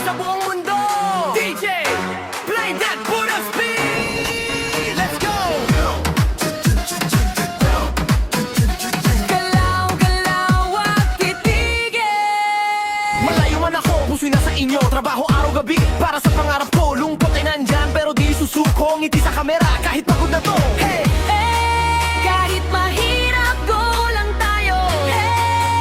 sa buong mundo. DJ, play that Buddha speed. Let's go! Galaw, galaw at titigil. Malayo man ako, puso'y nasa inyo. Trabaho araw-gabi para sa pangarap ko. Lungkot ay nandyan pero di susuko. Ngiti sa kamera kahit pagod na to. Hey! Kahit mahirap, go lang tayo.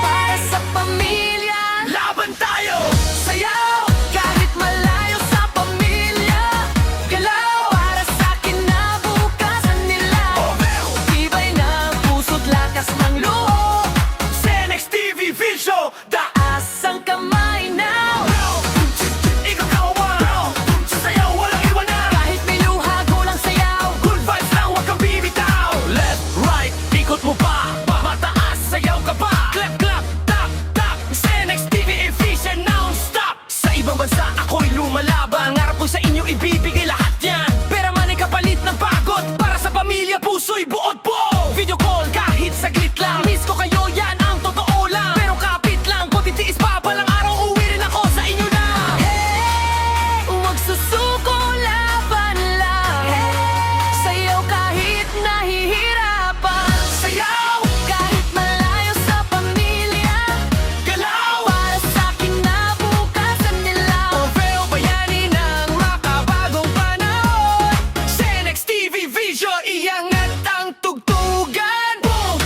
Para sa pamilya, Laban tayo! sayaw. Kahit malayo sa pamilya, galaw. Para sa kinabukasan nila, tibay ng puso't lakas ng loob. Cenex TV Vision, Taas ang kamay now. ikaw kawawa. Sayaw, walang iwanan. Kahit may luha, go lang sayaw. Good vibes lang, huwag kang bibitaw. Left, right, ikot mo pa. Mataas, sayaw ka pa. Clap, clap, tap, tap. Cenex TV efficient, non-stop. Sa ibang bansa, ako'y lumalaban. Ngarap ko sa inyo, ibibigay lahat yan. Pera man ay kapalit ng pagod. Para sa pamilya, puso'y buod po. Video call, kahit saglit lang. Miss ko kayo, yan ang totoo lang. Pero kapit lang, kung titiis pa, balang araw, uwi rin ako sa inyo na. Huwag susuko, laban lang. Sayaw kahit nahihirapan. Sayaw, Kahit malayo sa pamilya, galaw. para sa kinabukasan nila. Orfeo bayani ng makabagong panahon. Cenex TV Vision, iangat ang tugtugan. Boom!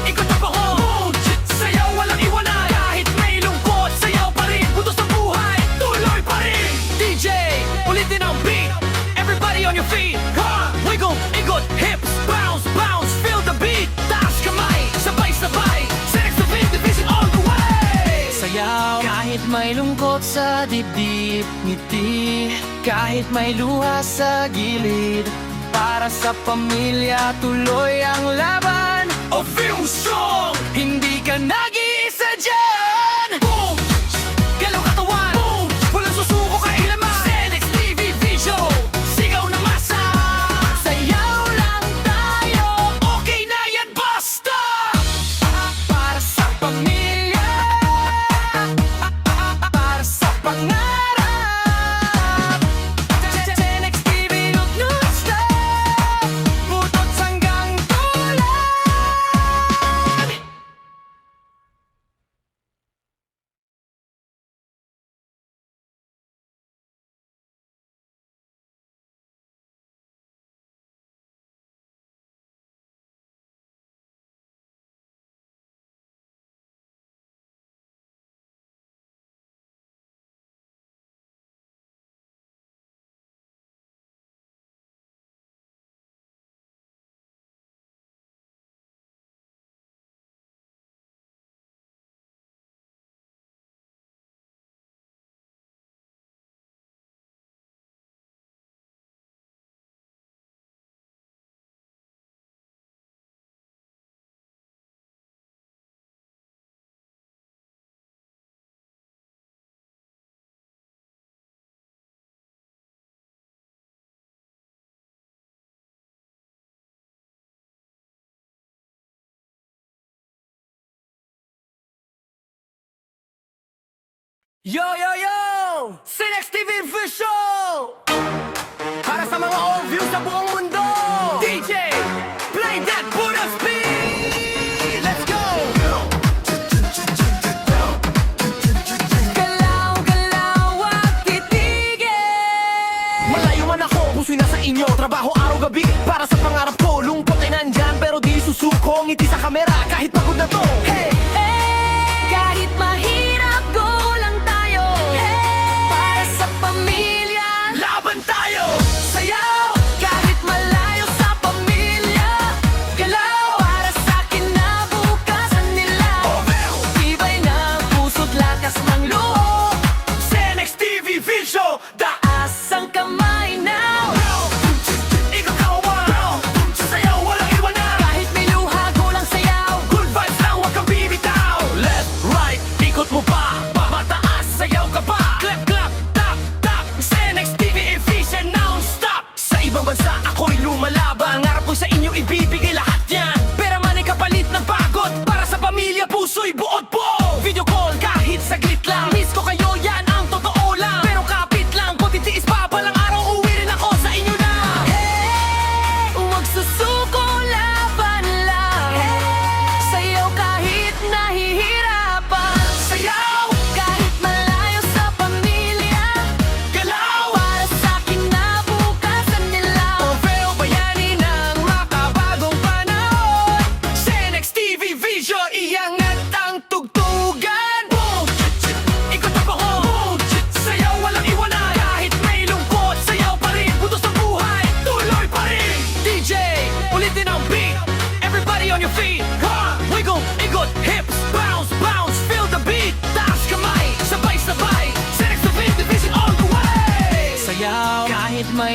Ikot ang pahon. Sayaw, walang iwanan. Kahit may lungkot, sayaw pa rin. Butos ng buhay, tuloy pa rin. DJ, ulitin ang beat. Everybody on your feet. Ha! Wiggle, ikot, hips, bounce, bounce. Feel the beat. Taas kamay, sabay-sabay. Cenex TV Division all the way. Sayaw, Kahit may lungkot sa dibdib, ngiti. Kahit may luha sa gilid, para sa pamilya tuloy ang laban. a film song. Hindi ka nag-iisa dyan. Boom! Galaw katawan. Boom! Walang susuko kailanman. Cenex TV Vision. Sigaw na masa. Sayaw lang tayo. Okay na yan, basta! Para sa pamilya, para sa pangarap. Cenex TV, huwag non-stop. Butot hanggang tulad. Yo, yo, yo! Cenex TV Vision! Para sa mga overview sa buong mundo. DJ, play that Buddha speed. Let's go! Galaw, galaw at titigil. Malayo man ako, puso'y nasa inyo. Trabaho araw-gabi para sa pangarap ko. Lungkot ay nandyan pero di susuko. Ngiti sa kamera kahit pagod na to. Hey! Kahit mahirap, go lang tayo. Para sa pamilya, Laban tayo! sayaw. Kahit malayo sa pamilya, galaw. Para sa kinabukasan nila, tibay ng puso't lakas ng loob. Cenex TV Vision, Taas ang kamay now. ikaw kawawa. Sayaw, walang iwanan. Kahit may luha, go lang sayaw. Good vibes lang, huwag kang bibitaw. Left, right, ikot mo pa. Mataas, sayaw ka pa. Clap, clap, tap, tap. Cenex TV efficient, non-stop. Sa ibang bansa, ako'y lumalaban. Ngarap ko sa inyo, ibibigay lahat yan. Pera man ay kapalit ng pagod. Para sa pamilya, puso'y buod po. Video call, kahit saglit lang. Miss ko kayo, yan ang totoo lang.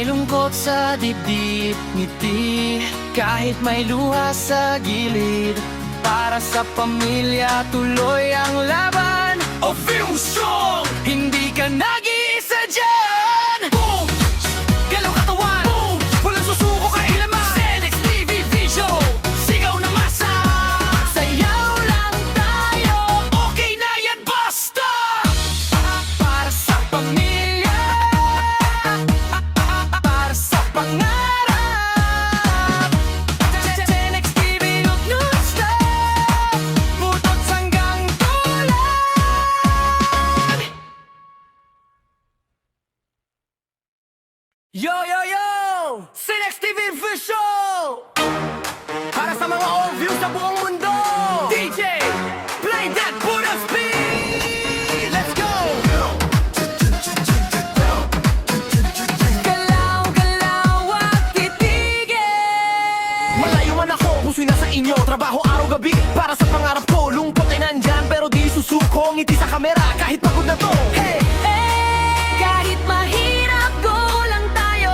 may lungkot sa dibdib, ngiti kahit may luha sa gilid. Para sa pamilya, tuloy ang laban. O film strong, Hindi ka nag-iisa dyan. boom! Galaw katawan, boom! Walang susuko kailaman. Senex TV Vision, sigaw na masa. Sayaw lang tayo Okay na yan, basta! para sa pamilya, para sa pangarap. Senex TV, huwag non-stop, butot hanggang dulo. Yo, yo, yo! Senex TV Vision! Para sa mga overview sa buong mundo! DJ, play that Buddha speed! Let's go! Galaw, galaw at titigil. Malayo man ako, puso'y nasa inyo. Trabaho araw-gabi para sa pangarap ko. Lungkot ay nandyan pero di susuko. Ngiti sa kamera kahit pagod na to. Hey! Kahit mahirap, go lang tayo.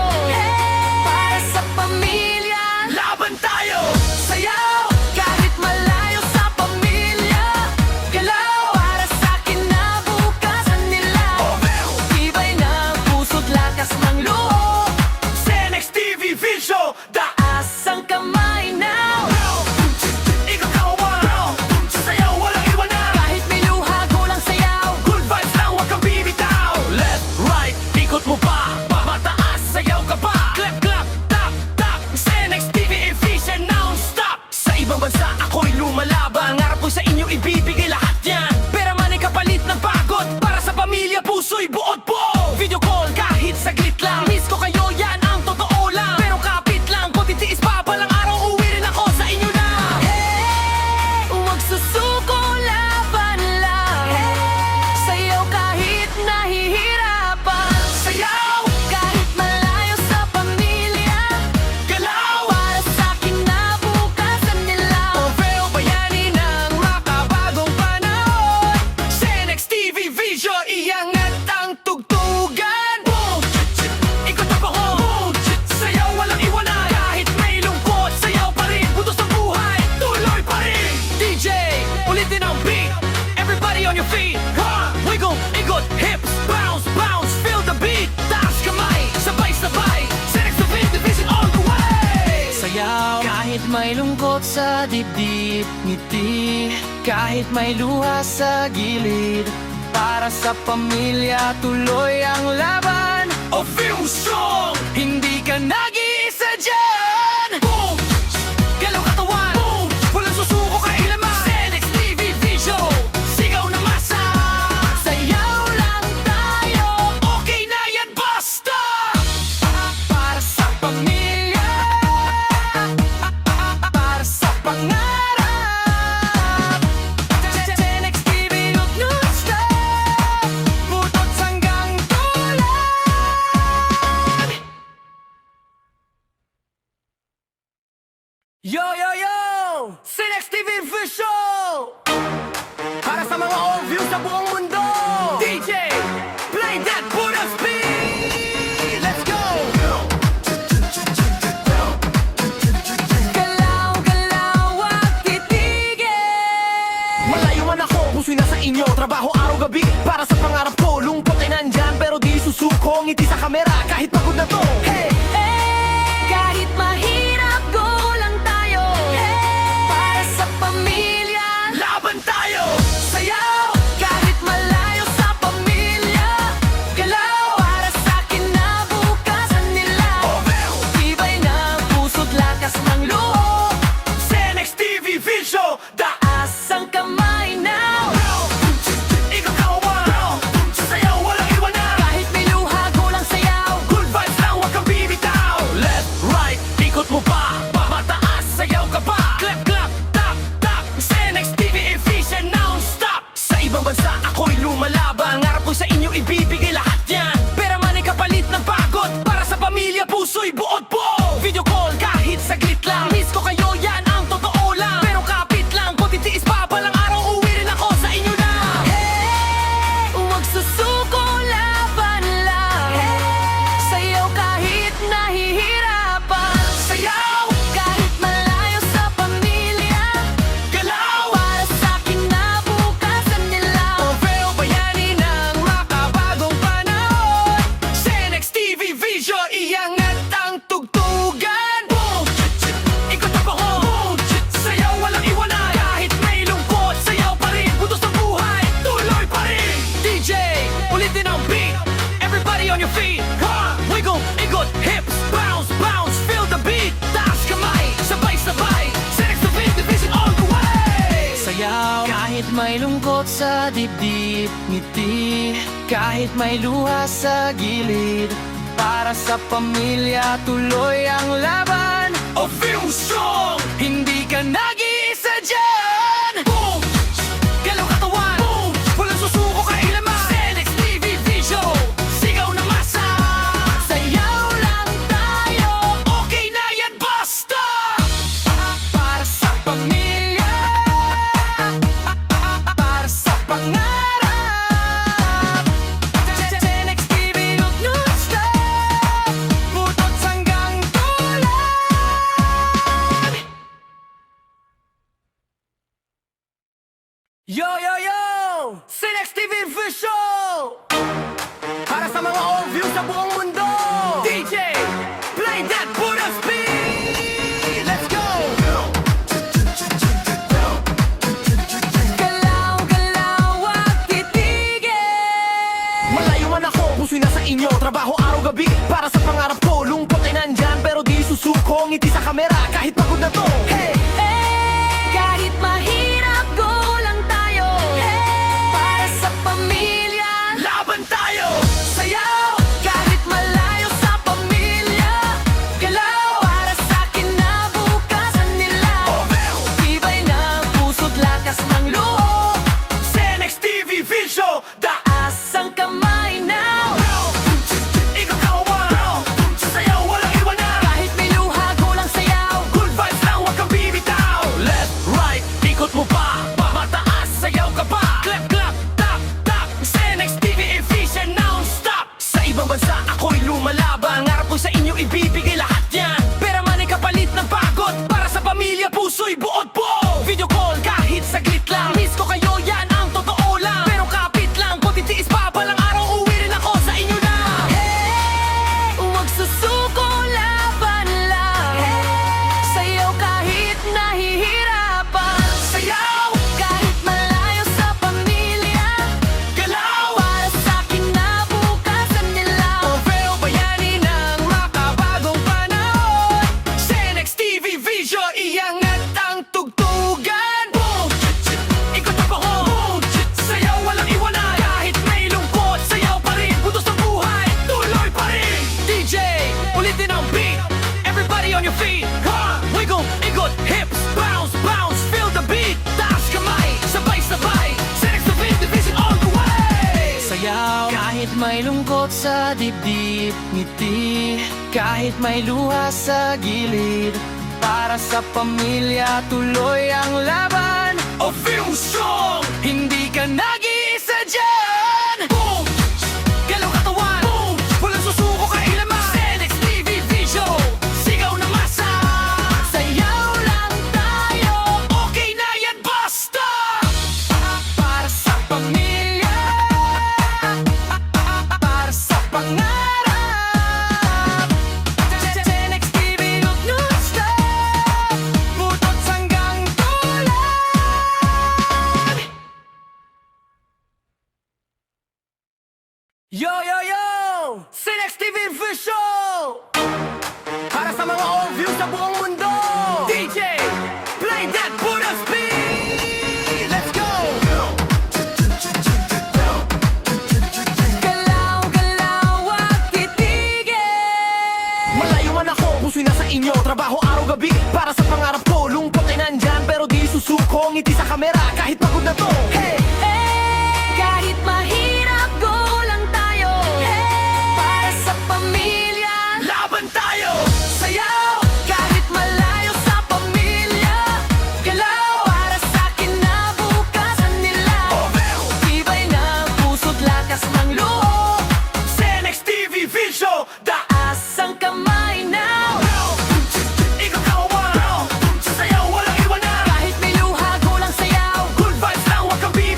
Para sa pamilya, Laban tayo! sayaw. Kahit malayo sa pamilya, galaw. Para sa kinabukasan nila, tibay ng puso't lakas ng loob. Senex TV Vision! Taas ang kamay now. Ikaw kawan! Sayaw, walang iwanan! Kahit may luha, go lang sayaw. Good vibes lang, huwag kang bibitaw. Left, right, ikot mo pa. Mataas, sayaw ka pa. Clap, clap, tap, tap. Senex TV efficient, non-stop. Sa ibang bansa, ako'y lumalaban. Ngarap ko sa inyo, ibibigay lahat yan. Pera man ay kapalit ng pagod. Para sa pamilya, puso'y buod po. Video call, kahit saglit lang. Miss ko kayo, yan ang totoo lang. Pero kapit lang, kung titiis pa palang araw, uwi rin ako sa inyo na. Huwag susuko, laban lang. Sayaw kahit nahihirapan. Sayaw, Kahit malayo sa pamilya, galaw. para sa kinabukasan nila. Orfeo bayani ng makabagong panahon. Senex TV Vision, iangat ang tugtugan. Boom! Ikot ang bahon. Sayaw, walang iwanan. Kahit may lungkot, sayaw pa rin. Butos ng buhay, tuloy pa rin. DJ, ulitin ang beat. Everybody on your feet. Wiggle, ikot, hips, bounce, bounce. Feel the beat. Taas kamay, sabay-sabay. Senex TV Division all the way. Sayaw kahit may lungkot sa dibdib, ngiti kahit may luha sa gilid. Para sa pamilya, tuloy ang laban. O film strong. Hindi ka nag-iisa dyan. Boom! Galaw katawan, boom! Walang susuko kailaman. Senex TV Vision, sigaw na masa. Sayaw lang tayo Okay na yan, basta! para sa pamilya, para sa pangarap. Senex TV, huwag non-stop, butot hanggang dulo. Yo, yo, yo! Senex TV Vision! Para sa mga overview sa buong mundo! DJ, play that Buddha speed! Let's go! Galaw, galaw at titigil. Malayo man ako, puso'y nasa inyo. Trabaho araw-gabi para sa pangarap ko. Lungkot ay nandyan pero di susuko. Ngiti sa kamera kahit pagod na to. Hey! Kahit mahirap, go lang tayo. Para sa pamilya, Laban tayo! sayaw. Kahit malayo sa pamilya, galaw. Para sa kinabukasan nila, tibay ng puso't lakas ng loob. Senex TV Vision, Taas ang kamay now. ikaw kawan! Sayaw, walang iwanan. Kahit may luha, go lang sayaw. Good vibes lang, huwag kang on your feet, wiggle, ikot, hips, bounce, bounce, feel the beat. Taas kamay, sabay-sabay, Senex Division all the way. Sayaw kahit may lungkot sa dibdib, ngiti kahit may luha sa gilid. Para sa pamilya tuloy ang laban. O feel strong, Hindi ka nag-iisa dyan. boom, galaw katawan, boom, walang susuko kailaman. Senex TV Vision, sigaw na masa. Sayaw lang tayo Okay na yan, basta. para sa pamilya, para sa pangarap. Senex TV non-stop, butot hanggang tulan. Yo, yo, yo! Senex TV Visual! Para sa mga old views sa buong mundo! DJ, play that Buddha speed! Let's go! Galaw, galaw at titigil. Malayo man ako, puso'y nasa inyo. Trabaho araw-gabi para sa pangarap ko. Lungkot ay nandyan pero di susuko. Ngiti sa kamera kahit pagod na to. Hey! Kahit mahirap, go lang tayo. Para sa pamilya, Laban tayo! sayaw. Kahit malayo sa pamilya, galaw. Para sa kinabukasan nila, tibay ng puso't lakas ng loob. Senex TV Visual! Taas ang kamay now. Ikaw kawan! Sasayaw, walang iwanan! Kahit may luha, go lang sayaw. Good vibes lang, huwag kang bibitaw. Left, right, ikot mo pa. Mataas, sayaw ka pa. Clap, clap, tap, tap. Senex TV efficient non-stop. Sa ibang bansa, ako'y lumalaban. Ngarap ko sa inyo, ibibigay lahat yan. Pera man ay kapalit ng pagod. Para sa pamilya, puso'y buod po. Video call, kahit saglit lang. Miss ko kayo, yan ang totoo lang. Pero kapit lang, kung titiis pa, balang araw, uwi rin ako sa inyo na. Huwag susuko, laban lang. Sayaw kahit nahihirapan. Sayaw, Kahit malayo sa pamilya, galaw. para sa kinabukasan nila. Trofeo bayani ng makabagong panahon. Senex TV Vision, iangat ang tugtugan. Boom! Ikot ang baho. Boom! Sayaw, walang iwanan. Kahit may lungkot, sayaw pa rin. Butos ng buhay, tuloy pa rin. DJ, ulitin ang beat. Everybody on your feet. Wiggle, ikot, hips, bounce, bounce, feel the beat. Taas kamay, sabay-sabay. Senex Division all the way. Sayaw kahit may lungkot sa dibdib, ngiti kahit may luha sa gilid. Para sa pamilya tuloy ang laban. O feel strong. Hindi ka nag-iisa dyan. Boom! Galaw katawan, boom! Walang susuko kailaman. Senex TV Vision, sigaw na masa. Sayaw lang tayo Okay na yan, basta. para sa pamilya, para sa pangarap. Senex TV non-stop, butot hanggang tulan. Yo, yo, yo! Senex TV Vision! Para sa mga old views sa buong mundo. DJ, play that Buddha speed. Let's go! Galaw, galaw at titigil. Malayo man ako, puso'y nasa inyo. Trabaho araw-gabi para sa pangarap ko. Lungkot ay nandyan pero di susuko. Ngiti sa kamera kahit pagod na to. Hey! Kahit mahirap, go lang tayo. Para sa pamilya, Laban tayo! sayaw. Kahit malayo sa pamilya, galaw. Para sa kinabukasan nila, tibay ng puso't lakas ng loob. Senex TV Vision, Taas ang kamay now. ikaw kawan. Sasayaw, walang iwanan. Kahit may luha, go lang sayaw. Good vibes lang, huwag kang bibitaw.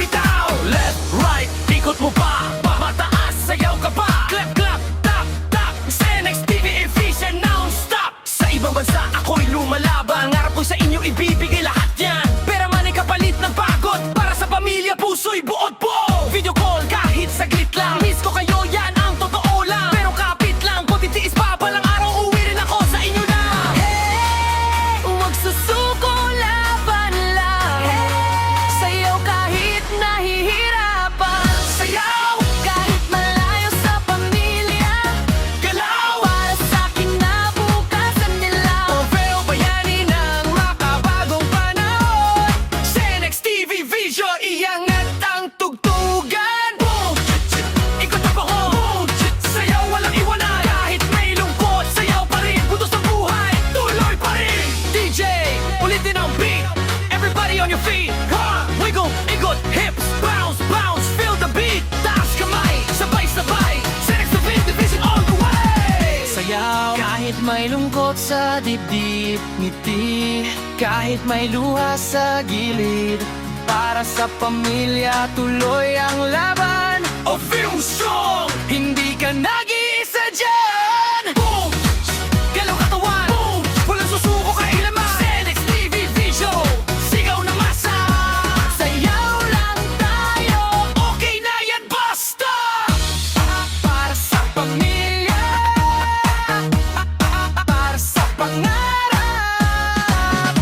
may lungkot sa dibdib, ngiti kahit may luha sa gilid. Para sa pamilya, tuloy ang laban. O film song, Hindi ka nag-iisa dyan. boom, Galaw katawan, boom, walang susuko kailaman. Senex TV Vision, sigaw na masa. sayaw lang tayo. Okay na yan, basta. Para sa pamilya, para sa pangarap.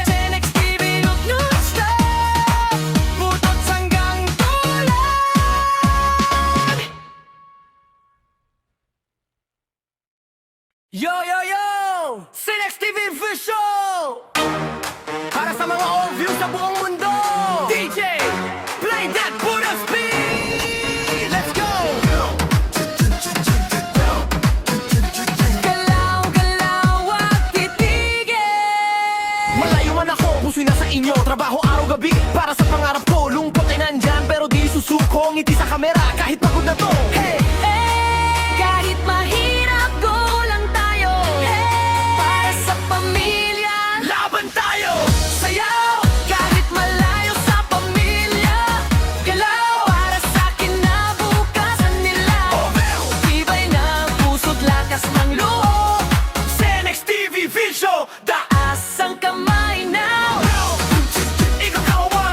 Senex TV, huwag non-stop, butot hanggang tulan. Yo, yo, yo! Senex TV Vision! Para sa mga old views sa buong mundo! DJ, play that Buddha speed! Let's go! Galaw, galaw at titigil. Malayo man ako, puso'y nasa inyo. Trabaho araw-gabi para sa pangarap ko. Lungkot ay nandyan, pero di susuko. Ngiti sa kamera, kahit pagod na to. Hey! Kahit mahirap, go lang tayo. Para sa pamilya, Laban tayo! sayaw. Kahit malayo sa pamilya, galaw. Para sa kinabukasan nila, tibay ng puso't lakas ng loob. Senex TV Vision! Taas ang kamay now. Ikaw kawawa!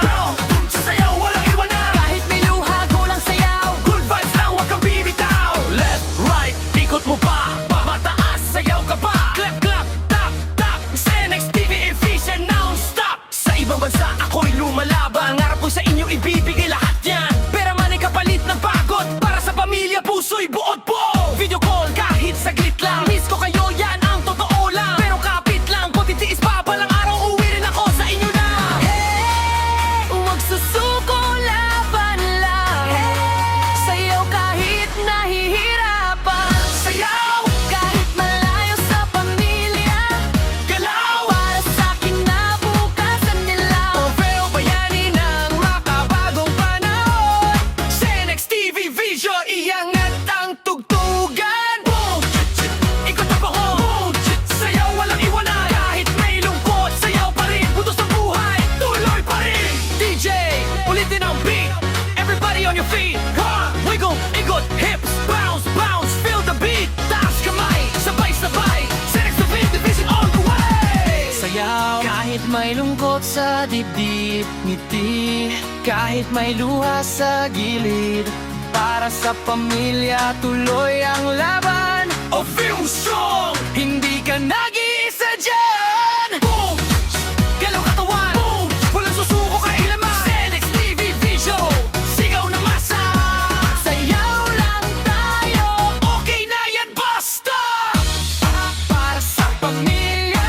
Sasayaw, walang iwanan! Kahit may luha, go lang sayaw. Good vibes lang, huwag kang bibitaw. Left, right, ikot mo pa. Mataas, sayaw ka pa. Clap, clap, tap, tap. Senex TV efficient, non-stop. Sa ibang bansa, ako'y lumalaban. Ngarap ko sa inyo, ibibigay lahat yan. Pera man ay kapalit ng pagod. Para sa pamilya, puso'y buod po. Video call, kahit saglit lang. Miss ko kayo, yan ang totoo lang. Pero kapit lang, kung titiis pa, balang araw, uwi rin ako sa inyo na. Huwag susuko, laban lang. Sayaw kahit nahihirapan. Sayaw, Kahit malayo sa pamilya, galaw. para sa kinabukasan nila. Pero bayani ng makabagong panahon. Senex TV Vision, iangat ang tugtugan. Boom! Ikot ang bako. Boom! Sayaw, walang iwanan. Kahit may lungkot, sayaw pa rin. Butos ng buhay, tuloy pa rin. DJ, ulitin ang beat. Everybody on your feet. Ha! Wiggle, ikot, hips, bounce, bounce. Feel the beat. Taas kamay, sabay-sabay. Senex TV Division all the way. Sayaw kahit may lungkot sa dibdib, ngiti kahit may luha sa gilid. Para sa pamilya, tuloy ang laban. O film song! Hindi ka nag-iisa dyan. Boom! Galaw katawan! Boom! Walang susuko kailaman! Senex TV Vision! Sigaw na masa! Sayaw lang tayo. Okay na yan, basta! Para sa pamilya,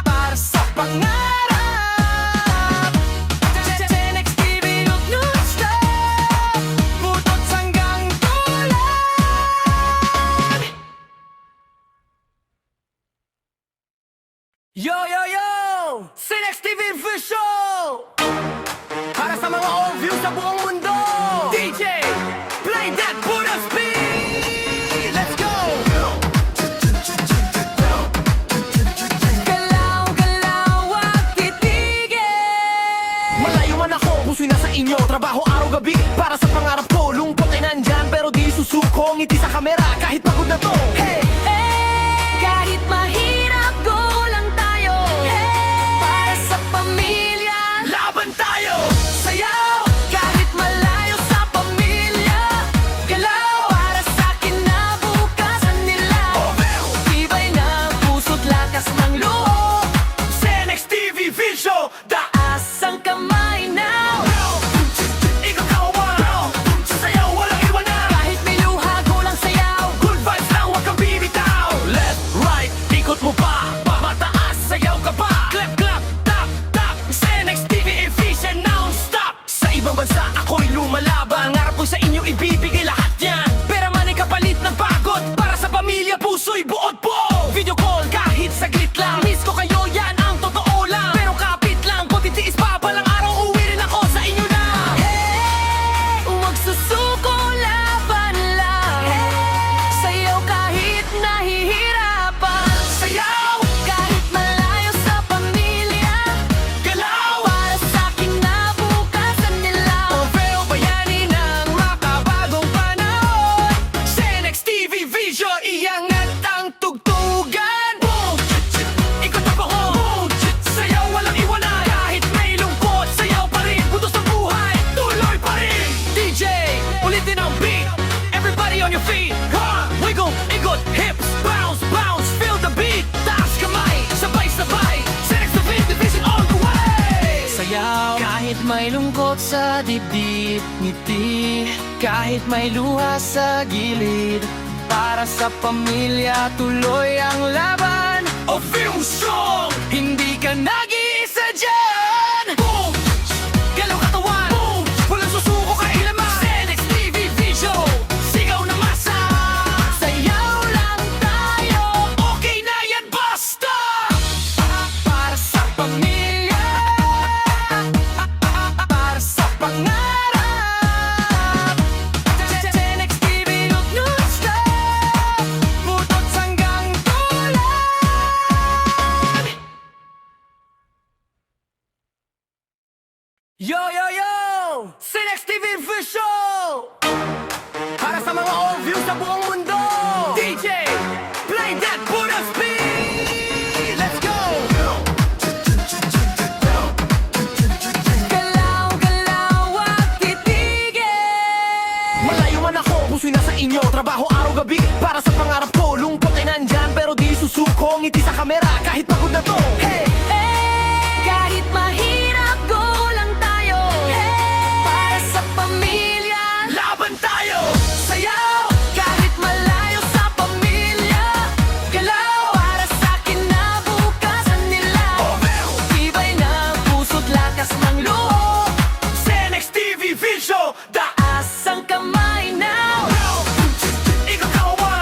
para sa pangarap. Senex TV, huwag non-stop, butot hanggang tulan. Yo, yo, yo! Senex TV Vision! Para sa mga old views sa buong mundo! DJ, play that Buddha speed! Let's go! Galaw, galaw at titigil. Malayo man ako, puso'y nasa inyo. Trabaho araw-gabi para sa pangarap ko. Lungkot ay nandyan, pero di susuko. Ngiti sa kamera, kahit pagod na to. Hey! Kahit mahirap, go lang tayo. Para sa pamilya, Laban tayo! sayaw. Kahit malayo sa pamilya, galaw. Para sa kinabukasan nila, tibay ng puso't lakas ng loob. Senex TV Vision! Taas ang kamay now. Ikaw kawawa! Sasayaw, walang iwanan! Kahit may luha, go lang sayaw. Good vibes lang, huwag kang sa dibdib, ngiti kahit may luha sa gilid. Para sa pamilya, tuloy ang laban. O film song! Hindi ka nag-iisa dyan. Boom! Galaw katawan! Boom! Walang susuko kailaman! Senex TV Vision! Sigaw na masa! Sayaw lang tayo, Okay na yan, basta! para sa pamilya, para sa pangarap. Senex TV, huwag non-stop, butot hanggang tulan. Yo, yo, yo! Senex TV Vision! Para sa mga old views sa buong mundo! DJ, play that Buddha speed! Let's go! Galaw, galaw, wag titigil. Malayo man ako, puso'y nasa inyo. Trabaho araw-gabi para sa pangarap ko. Lungkot ay nandyan pero di susuko. Ngiti sa kamera kahit pagod na to. Hey! Kahit mahirap, go lang tayo. Para sa pamilya, Laban tayo! Sayaw! kahit malayo sa pamilya. Galaw para sa kinabukasan nila. Tibay ng puso't lakas ng loob. Senex TV Vision! Taas ang kamay now. Ikaw kawawa!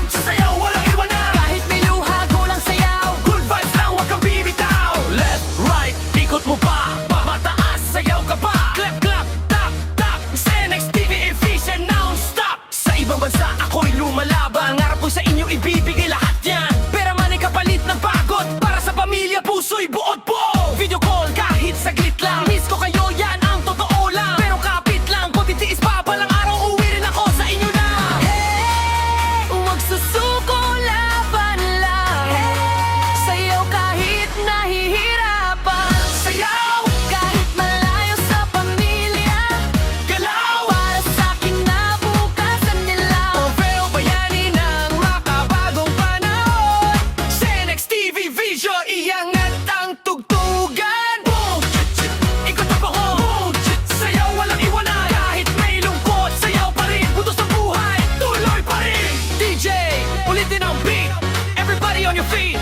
Sayaw, walang iwanan! Kahit may luha, go lang sayaw. Good vibes lang, huwag kang bibitaw! Left, right, ikot mo pa! Mataas, sayaw ka pa! Clap, clap, tap, tap! Senex TV efficient, non-stop! Sa ibang bansa, ako'y lumalaban. Ngarap ko sa inyo, ibibigay lahat yan. Pera man ay kapalit ng pagod. Para sa pamilya, puso'y buod po! Video call, kahit saglit lang. Miss ko kayo, yan ang totoo lang. Pero kapit lang, kung titiis pa, balang araw, uwi rin ako sa inyo na! Huwag susuko, laban lang. Sayaw kahit nahihirapan. Sayaw! Kahit malayo sa pamilya. Galaw! Para sa kinabukasan nila. Pero bayani ng makabagong panahon. Senex TV Vision, iangat ang tugtugan. Boom! Ikot ang pahon. Boom! Sayaw, walang iwanan. Kahit may lungkot, sayaw pa rin. Butos ng buhay, tuloy pa rin. DJ, ulitin ang beat. Everybody on your feet.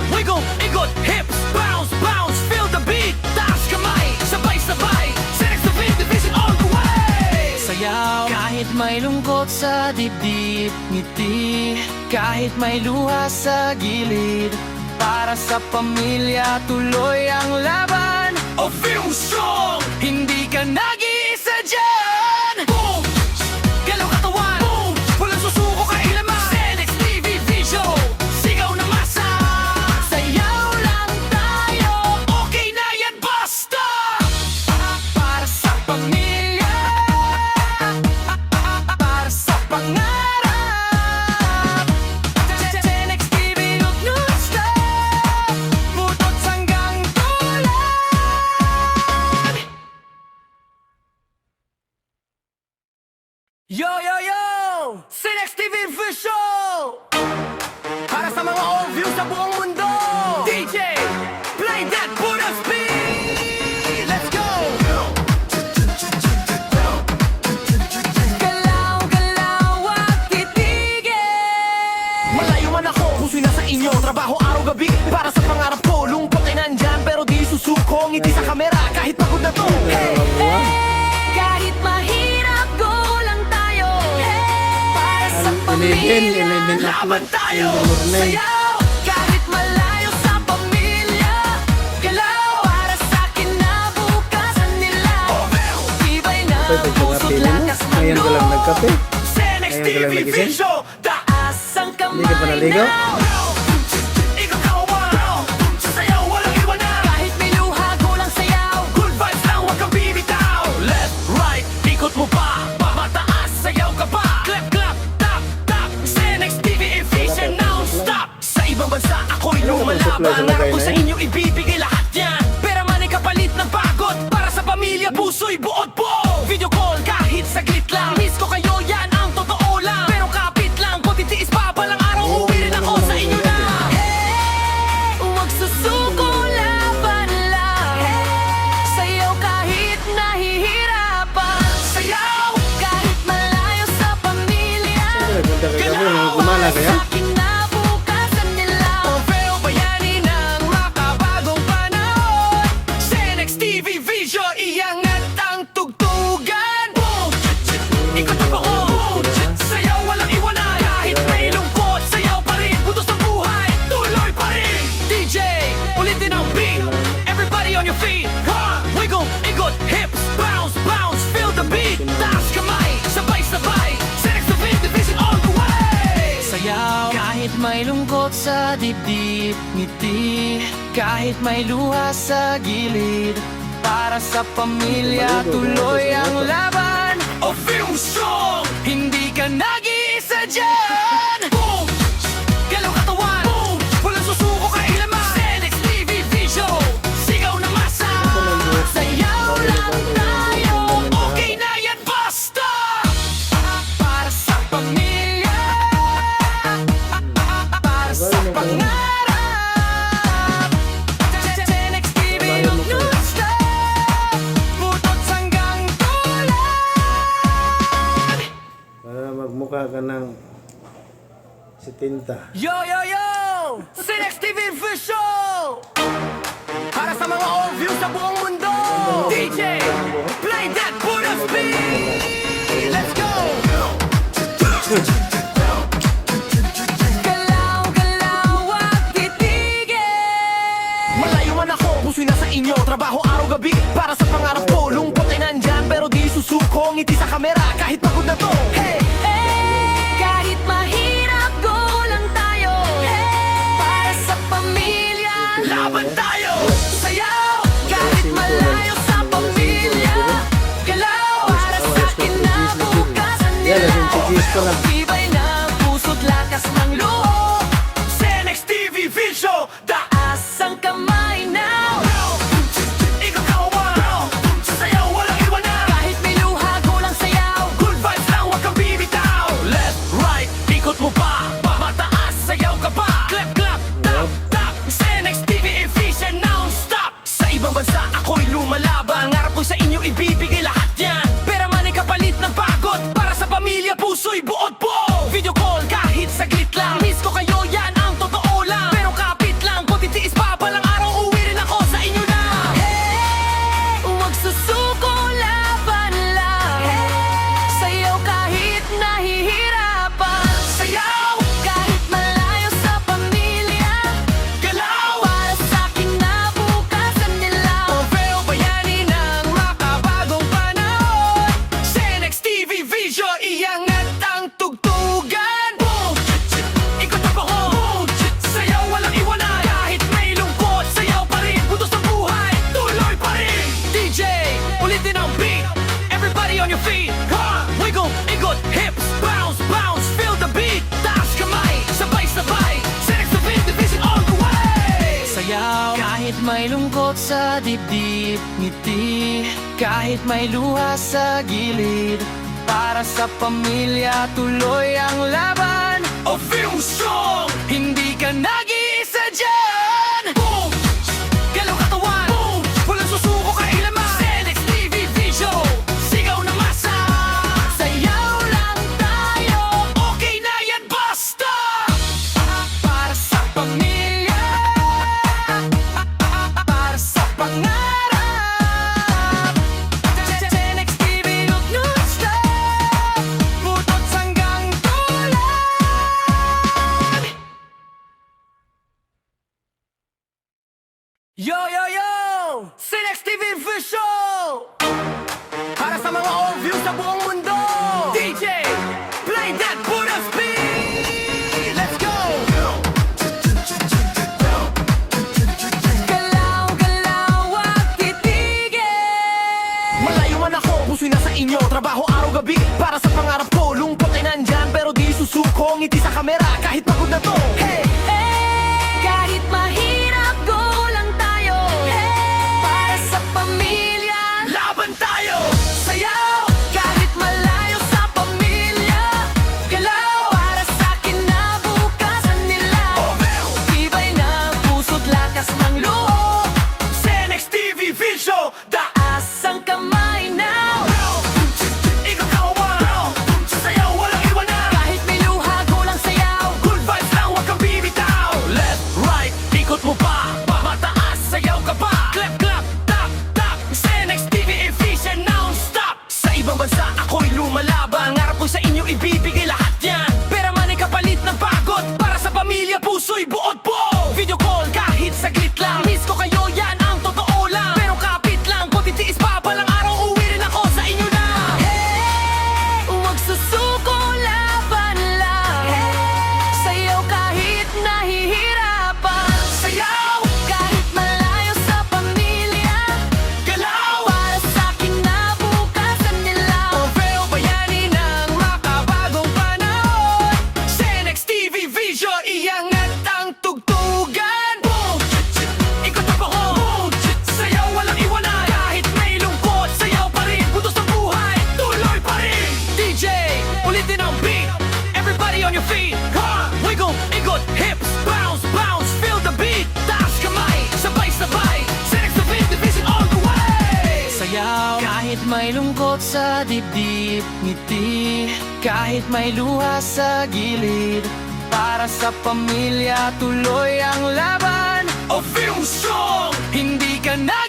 Wiggle, ikot, hips, bounce, bounce. Feel the beat. Taas kamay, sabay-sabay. Senex TV Vision all the way. Sayaw kahit may lungkot sa dibdib, ngiti kahit may luha sa gilid. Para sa pamilya, tuloy ang laban. O film song! Hindi ka nag-iisa dyan. Boom! Galaw katawan! Boom! Walang susuko kailaman! Senex TV Vision! Sigaw na masa! Sayaw lang tayo, Okay na yan, basta! para sa pamilya, para sa pangarap. Senex TV, huwag non-stop, butot hanggang tulan. Yo, yo, yo! Senex TV Vision! Para sa mga old views sa buong mundo! DJ, play that Buddha speed! Let's go! Galaw, galaw, wag titigil. Malayo man ako, puso'y nasa inyo. Trabaho araw-gabi para sa pangarap ko. Lungkot ay nandyan pero di susuko. Ngiti sa kamera kahit pagod na to. Hey! Kahit mahirap, go lang tayo. Para sa 11 pamilya, Laban o'clock in tayo! the morning. Sayaw! kahit malayo sa pamilya. Galaw para sa kinabukasan nila. Tibay ng Pwede ko puso't kape mo. lakas ng Ngayon ko lang loob. nagkape. Senex Ngayon ko lang TV nagising. Vision! Taas ang kamay Hindi ka pa naligo? now. Ikaw kawawa! Sayaw, walang iwanan! Kahit may luha, go lang sayaw. Good vibes lang, huwag kang bibitaw! Left, right, ikot mo pa! Mataas, sayaw ka pa! Clap, clap, tap, tap! Senex TV efficient, non-stop! Sa ibang bansa, ako'y lumalaban. Ngarap ko sa inyo, ibibigay lahat yan. Pera man ay kapalit ng pagod. Para sa pamilya, puso'y buod po! Video call, kahit saglit lang. Miss ko kayo, yan ang totoo lang. Pero kapit lang, kung titiis pa, balang araw, uwi rin ako sa inyo na. Huwag susuko, laban lang. Sayaw kahit nahihirap. para kaya? sa kinabukasan nila. Orfeo Bayani ng makabagong panahon. Senex TV Vision, iangat ang tugtugan. Boom! Ikot ang bako. Sayaw walang iwanan. Kahit may lungkot, sayaw pa rin. Butos ng buhay, tuloy pa rin. DJ, ulitin ang beat. Everybody on your feet. Ha! Wiggle, ikot, hips, bounce, bounce. Feel the beat. Taas kamay, sabay-sabay. Senex TV Division all the way. Sayaw kahit may lungkot sa dibdib, ngiti kahit may luha sa gilid. Para sa pamilya, tuloy ang laban. A film song. Hindi ka nag-iisa dyan. Boom! Galaw katawan. Boom! Walang susuko kailaman. Senex TV Vision. Sigaw na masa. Sayaw lang tayo, Okay na yan, basta! para sa pamilya, para sa pangarap. Senex TV, huwag non-stop, butot hanggang tulan. Para magmukha ka ng 70. Yo, yo, yo! Senex TV Vision! Para sa mga all views sa buong mundo! DJ, play that Buddha's beat! Let's go! Galaw, galaw at titigil. Malayo man ako, puso'y nasa inyo. Trabaho araw-gabi para sa pangarap ko. Lungkot ay nandyan pero di susuko. Ngiti sa kamera kahit pagod na to. Hey! Kahit mahirap, go lang tayo. Para sa pamilya, Laban tayo! sayaw. Kahit malayo sa pamilya, galaw para sa kinabukasan Yan, nila. naging tigis pa lang. Tibay ng puso't lakas ng loob. Senex TV Vision! Taas ang kamay now. Ikaw kawan! Sayaw walang iwanan! Kahit may luha, go lang sayaw. Good vibes lang, wag kang bibitaw. Left, right, ikot mo pa. Mataas, sayaw ka pa. Clap, clap, tap, tap. Senex TV efficient, non-stop. Sa ibang bansa, ako'y lumalaban. Ngarap ko sa inyo, ibibigay lahat yan. Pera man ay kapalit ng pagod. Para sa pamilya, puso'y buod po. Video call, kahit saglit lang. Miss ko kayo, yan ang totoo lang. Pero kapit lang, kung titiis pa, balang araw, uwi rin ako sa inyo na. Huwag susuko, laban lang. Sayaw kahit nahihirapan. Sayaw, Kahit malayo sa pamilya, galaw. para sa kinabukasan nila. Orfeo Bayani ng makabagong panahon. Senex TV Vision, iangat ang tugtugan. Boom! Ikot ang bako. Boom! Sayaw walang iwanan. Kahit may lungkot, sayaw pa rin. Butos ng buhay, tuloy pa rin. DJ, ulitin ang beat. Everybody on your feet. Ha! Wiggle, ikot, hips, bounce, bounce. Feel the beat. Taas kamay, sabay-sabay. Senex TV Division all the way. Sayaw kahit may lungkot sa dibdib, ngiti kahit may luha sa gilid. Para sa pamilya, tuloy ang laban. A film song. Hindi ka nag-iisa dyan. Boom! Galaw katawan. Boom! Walang susuko kailaman. Senex TV Vision. Sigaw na masa. Sayaw lang tayo, Okay na yan, basta! para sa pamilya, para sa pangarap. Senex TV, huwag non-stop, butot hanggang tulan. Yo, yo, yo! Senex TV Vision! Para sa mga all views sa buong mundo. DJ, play that Buddha's beat! Let's go! Galaw, galaw at titigil. Malayo man ako, puso'y nasa inyo. Trabaho araw-gabi para sa pangarap ko. Lungkot ay nandyan pero di susuko. Ngiti sa kamera kahit pagod na to. Hey! Kahit mahirap, go lang tayo. Para sa pamilya, Laban tayo! sayaw. Kahit malayo sa pamilya, galaw para sa kinabukasan nila. Tibay ng puso't lakas ng loob. Senex TV Vision! Taas ang kamay now. Ikaw kawan! Sayaw walang iwanan. Kahit may luha, go lang sayaw. yung ibibigay lahat yan. Pera man ay kapalit ng pagod, para sa pamilya, puso'y buod po. Video call kahit saglit lang, miss ko kayo, yan ang totoo lang. Pero kapit lang, kung titiis pa balang araw, uwi rin ako sa inyo na. Hey, huwag susuko, laban lang. Sayaw kahit nahihirapan. Sayaw, Kahit malayo sa pamilya, galaw, para sa'kin na bukasan nila. Orfeo Bayani ng makabagong panahon. Senex TV Vision, iangat ang tugtugan. Boom! Ikot ang bahon. Sayaw walang iwanan. Kahit may lungkot, sayaw pa rin. Butos ng buhay, tuloy pa rin. DJ, ulitin ang beat. Everybody on your feet. Ha! Wiggle, ikot, hips, bounce, bounce. Feel the beat. Taas kamay, sabay-sabay. Senex TV Division all the way. Sayaw kahit may lungkot sa dibdib, ngiti kahit may luha sa gilid. Para sa pamilya, tuloy ang laban. O feel strong. Hindi ka na